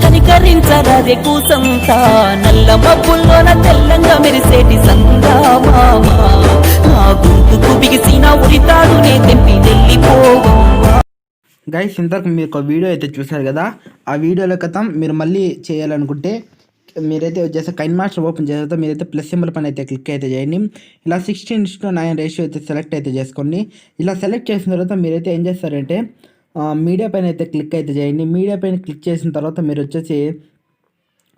కనికరించరాదే కూసంతా నల్ల మబ్బుల్లోన తెల్లంగా మెరిసేటి సందామామా ఆ గొంతుకు బిగిసిన ఉరితాడు నే తెంపి వెళ్ళిపోవమ్మా. గైస్ ఇంతకు మీరు ఒక వీడియో అయితే చూసారు కదా, ఆ వీడియోలో కథం మీరు మళ్ళీ చేయాలనుకుంటే మీరైతే వచ్చేసి కైన్మాస్టర్ ఓపెన్ చేస్తే మీరైతే ప్లస్ సింబల్ పైన అయితే క్లిక్ అయితే చేయండి. ఇలా 16:9 రేషియో అయితే సెలెక్ట్ అయితే చేసుకోండి. ఇలా సెలెక్ట్ చేసిన తర్వాత మీరైతే ఏం చేస్తారంటే మీడియా పైన అయితే క్లిక్ అయితే చేయండి. మీడియా పైన క్లిక్ చేసిన తర్వాత మీరు వచ్చేసి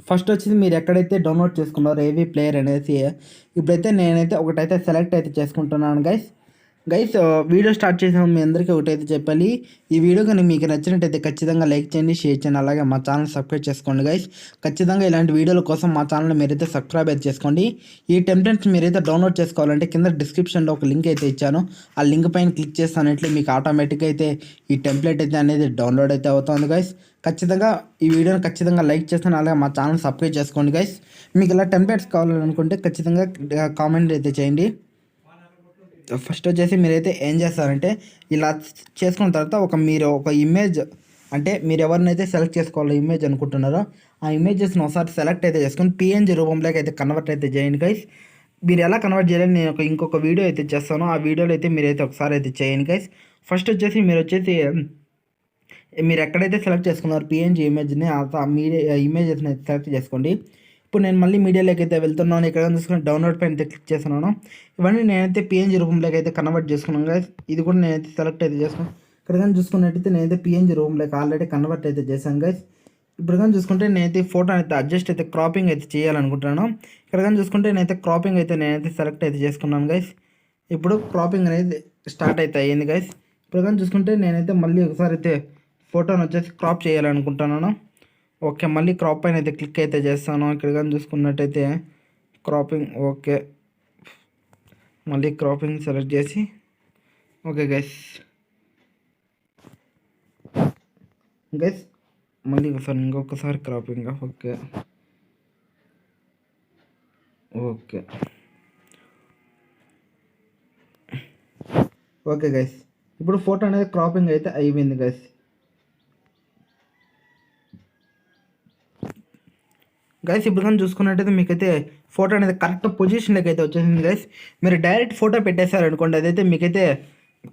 ఫస్ట్ వచ్చేసి మీరు ఎక్కడైతే డౌన్లోడ్ చేసుకున్నారో ఏవీ ప్లేయర్ అనేసి ఇప్పుడైతే నేనైతే ఒకటైతే సెలెక్ట్ అయితే చేసుకుంటున్నాను గైస్ వీడియో స్టార్ట్ చేసాము. మీ అందరికీ ఒకటైతే చెప్పాలి, ఈ వీడియో కానీ మీకు నచ్చినట్టయితే ఖచ్చితంగా లైక్ చేయండి, షేర్ చేయండి, అలాగే మా ఛానల్ సబ్స్క్రైబ్ చేసుకోండి గైస్. ఖచ్చితంగా ఇలాంటి వీడియోల కోసం మా ఛానల్ మీరైతే సబ్స్క్రైబ్ అయితే చేసుకోండి. ఈ టెంప్లెట్స్ మీరైతే డౌన్లోడ్ చేసుకోవాలంటే కింద డిస్క్రిప్షన్లో ఒక లింక్ అయితే ఇచ్చాను, ఆ లింక్ పైన క్లిక్ చేస్తానంటే మీకు ఆటోమేటిక్గా అయితే ఈ టెంప్లెట్ అయితే అనేది డౌన్లోడ్ అయితే అవుతుంది గైస్. ఖచ్చితంగా ఈ వీడియోని ఖచ్చితంగా లైక్ చేస్తాను, అలాగే మా ఛానల్ సబ్స్క్రైబ్ చేసుకోండి గైస్. మీకు ఇలా టెంప్లెట్స్ కావాలనుకుంటే ఖచ్చితంగా కామెంట్ అయితే చేయండి. ఫస్ట్ వచ్చేసి మీరైతే ఏం చేస్తారంటే ఇలా చేసుకున్న తర్వాత మీరు ఒక ఇమేజ్ అంటే మీరు ఎవరినైతే సెలెక్ట్ చేసుకోవాలో ఇమేజ్ అనుకుంటున్నారో ఆ ఇమేజెస్ని ఒకసారి సెలెక్ట్ అయితే చేసుకొని పిఎన్జీ రూపంలోకి అయితే కన్వర్ట్ అయితే చేయండి గైస్. మీరు ఎలా కన్వర్ట్ చేయాలని నేను ఇంకొక వీడియో అయితే చేస్తాను, ఆ వీడియోలో అయితే మీరైతే ఒకసారి అయితే చేయండి గైస్. ఫస్ట్ వచ్చేసి మీరు ఎక్కడైతే సెలెక్ట్ చేసుకున్నారో పిఎన్జీ ఇమేజ్ని ఆ మీడియా ఇమేజెస్ని సెలెక్ట్ చేసుకోండి. ఇప్పుడు నేను మళ్ళీ మీడియాలోకి అయితే వెళ్తున్నాను. ఇక్కడ చూసుకుని డౌన్లోడ్ పైన అయితే క్లిక్ చేస్తున్నాను. ఇవన్నీ నేనైతే పిఎన్జీ రూపంలోకి అయితే కన్వర్ట్ చేసుకున్నాను గైస్. ఇది కూడా నేనైతే సెలెక్ట్ అయితే చేసుకున్నాను. ఇక్కడ కానీ చూసుకున్నట్టయితే నేనైతే పిఎన్జీ రూపంలోకి ఆల్రెడీ కన్వర్ట్ అయితే చేశాను గైస్. ఇప్పుడు కానీ చూసుకుంటే నేనైతే ఫోటో అయితే అడ్జస్ట్ అయితే క్రాపింగ్ అయితే చేయాలనుకుంటున్నాను. ఇక్కడ కానీ చూసుకుంటే నేనైతే సెలెక్ట్ అయితే చేసుకున్నాను గైస్. ఇప్పుడు క్రాపింగ్ అనేది స్టార్ట్ అయితే అయ్యింది గైస్. ఇప్పుడు కానీ చూసుకుంటే నేనైతే మళ్ళీ ఒకసారి అయితే ఫోటోని వచ్చేసి క్రాప్ చేయాలనుకుంటున్నాను. ఓకే, మళ్ళీ క్రాప్ పైన అయితే క్లిక్ అయితే చేస్తాను. ఇక్కడ కానీ చూసుకున్నట్టయితే క్రాపింగ్ ఓకే, మళ్ళీ క్రాపింగ్ సెలెక్ట్ చేసి ఓకే గైస్ మళ్ళీ ఇంకొకసారి cropping okay okay okay guys. ఇప్పుడు ఫోటో అనేది క్రాపింగ్ అయితే అయిపోయింది గైస్. ఇప్పుడు కానీ చూసుకున్నట్టయితే మీకైతే ఫోటో అనేది కరెక్ట్ పొజిషన్లోకి అయితే వచ్చేసింది గైస్. మీరు డైరెక్ట్ ఫోటో పెట్టేశారనుకోండి, అదైతే మీకైతే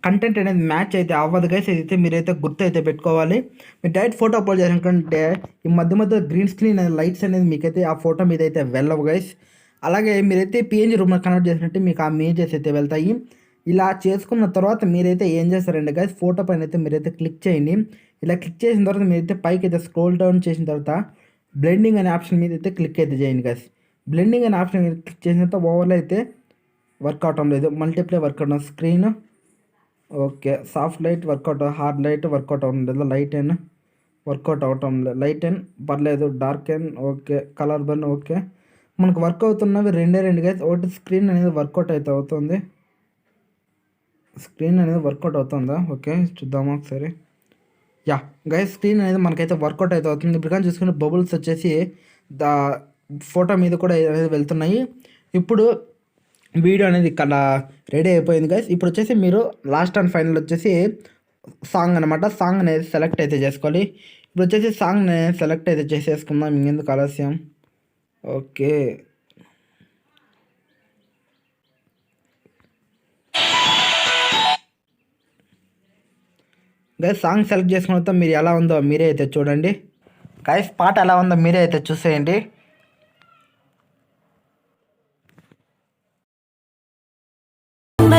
కంటెంట్ అనేది మ్యాచ్ అయితే అవ్వదు గైస్. ఇదైతే మీరైతే గుర్తు అయితే పెట్టుకోవాలి. మీరు డైరెక్ట్ ఫోటో అప్లోడ్ చేయాలనుకుంటే ఈ మధ్య గ్రీన్ స్క్రీన్ అనేది లైట్స్ అనేది మీకైతే ఆ ఫోటో మీద అయితే వెళ్ళవు గైస్. అలాగే మీరైతే పిఎన్జీ రూమ్లో కన్వర్ట్ చేసినట్టు మీకు ఆ ఇమేజెస్ అయితే వెళ్తాయి. ఇలా చేసుకున్న తర్వాత మీరైతే ఏం చేస్తారంటే గైస్, ఫోటో పైన అయితే మీరైతే క్లిక్ చేయండి. ఇలా క్లిక్ చేసిన తర్వాత మీరైతే పైకి అయితే స్క్రోల్ డౌన్ చేసిన తర్వాత బ్లెండింగ్ అనే ఆప్షన్ మీద అయితే క్లిక్ అయితే చేయండి గైస్. బ్లెండింగ్ అనే ఆప్షన్ మీద క్లిక్ చేసిన తర్వాత ఓవర్లో అయితే వర్క్ అవటం లేదు, మల్టీప్లే వర్క్ అవడం screen okay, soft light work out, hard light work out అవడం లేదు, లైట్ అండ్ వర్కౌట్ అవటం లేదు, లైట్ అండ్ పర్లేదు, darken okay, colour burn okay. మనకు వర్క్ అవుతున్నవి రెండు గైస్. ఒకటి స్క్రీన్ అనేది వర్కౌట్ అయితే అవుతుంది, స్క్రీన్ అనేది వర్కౌట్ అవుతుందా ఓకే చూద్దామా ఒకసారి. యా గైస్, స్క్రీన్ అనేది మనకైతే వర్కౌట్ అయితే అవుతుంది. ఇప్పుడు కానీ చూసుకుంటే బబుల్స్ వచ్చేసి ఫోటో మీద కూడా అనేది వెళ్తున్నాయి. ఇప్పుడు వీడియో అనేది ఇక్కడ రెడీ అయిపోయింది గైస్. ఇప్పుడు వచ్చేసి మీరు లాస్ట్ అండ్ ఫైనల్ వచ్చేసి సాంగ్ అనమాట, సాంగ్ అనేది సెలెక్ట్ అయితే చేసుకోవాలి. ఇప్పుడు వచ్చేసి సాంగ్ అనేది సెలెక్ట్ అయితే చేసేసుకుందాం, ఇంకెందుకు ఆలస్యం. ఓకే గైస్, సాంగ్ సెలెక్ట్ చేసుకున్న తర్వాత మీరు ఎలా ఉందో మీరే అయితే చూడండి గైస్. పాట ఎలా ఉందో మీరే అయితే చూసేయండి.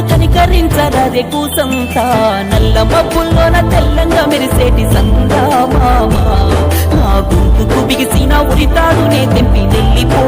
కనికరించరాదే కూసంతా నల్ల మబ్బుల్లోన తెల్లంగా మెరిసేటి సందామామా ఆ గొంతుకు బిగిసిన ఉరితాడు నే తెంపి వెళ్ళిపో